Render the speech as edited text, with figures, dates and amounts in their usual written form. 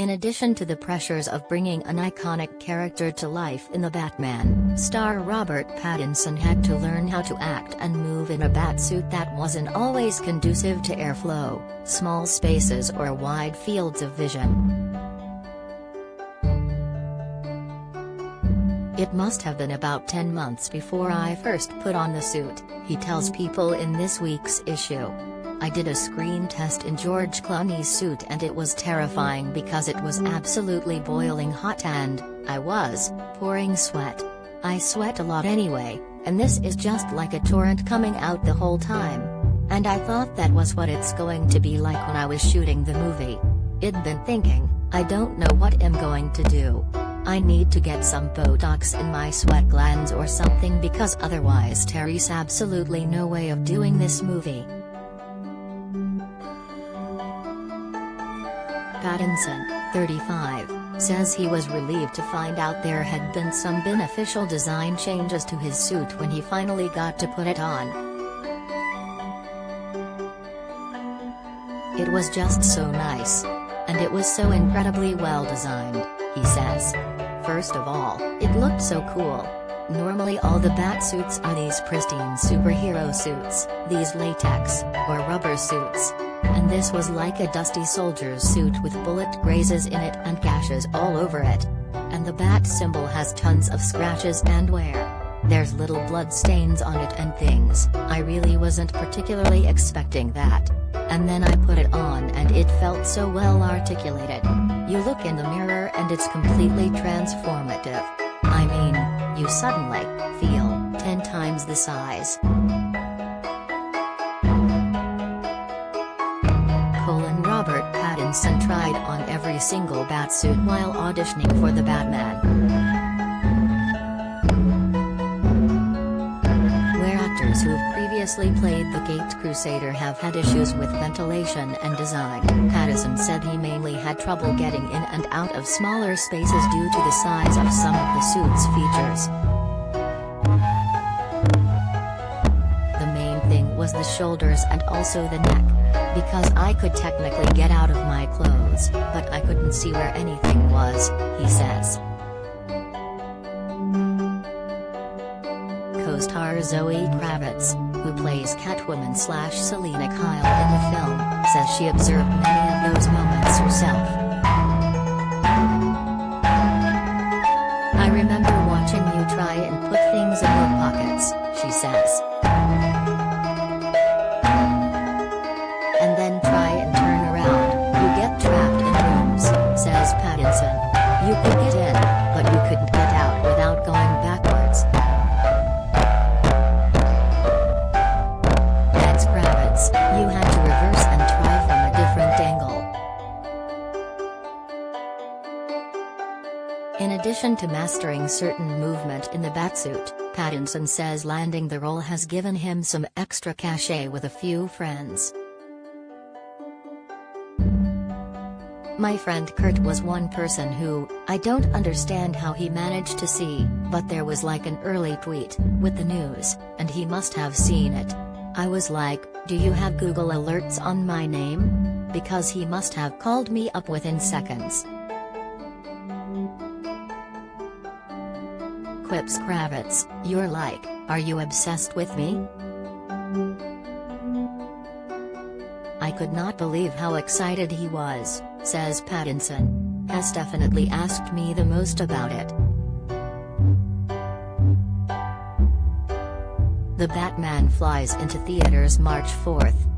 In addition to the pressures of bringing an iconic character to life in the Batman, star Robert Pattinson had to learn how to act and move in a Batsuit that wasn't always conducive to airflow, small spaces or wide fields of vision. It must have been about 10 months before I first put on the suit, he tells People in this week's issue. I did a screen test in George Clooney's suit and it was terrifying because it was absolutely boiling hot and I was pouring sweat. I sweat a lot anyway, and this is just like a torrent coming out the whole time. And I thought that was what it's going to be like when I was shooting the movie. I'd been thinking, I don't know what I'm going to do. I need to get some Botox in my sweat glands or something because otherwise there's absolutely no way of doing this movie. Pattinson, 35, says he was relieved to find out there had been some beneficial design changes to his suit when he finally got to put it on. It was just so nice. And it was so incredibly well designed, he says. First of all, it looked so cool. Normally all the Batsuits are these pristine superhero suits, these latex, or rubber suits. And this was like a dusty soldier's suit with bullet grazes in it and gashes all over it. And the bat symbol has tons of scratches and wear. There's little blood stains on it and things. I really wasn't particularly expecting that. And then I put it on and it felt so well articulated. You look in the mirror and it's completely transformative. I mean, you suddenly feel 10 times the size. Robert Pattinson tried on every single Batsuit while auditioning for the Batman. Where actors who've previously played the Caped Crusader have had issues with ventilation and design, Pattinson said he mainly had trouble getting in and out of smaller spaces due to the size of some of the suit's features. The main thing was the shoulders and also the neck. Because I could technically get out of my clothes, but I couldn't see where anything was, he says. Co-star Zoe Kravitz, who plays Catwoman/Selina Kyle in the film, says she observed many of those moments herself. I remember watching you try and put things in your pockets, she says. And then try and turn around, you get trapped in rooms, says Pattinson. You could get in, but you couldn't get out without going backwards. That's Kravitz, you had to reverse and try from a different angle. In addition to mastering certain movement in the Batsuit, Pattinson says landing the role has given him some extra cachet with a few friends. My friend Kurt was one person who, I don't understand how he managed to see, but there was like an early tweet, with the news, and he must have seen it. I was like, do you have Google alerts on my name? Because he must have called me up within seconds. Quips Kravitz, you're like, are you obsessed with me? I could not believe how excited he was, says Pattinson. Has definitely asked me the most about it. The Batman flies into theaters March 4th.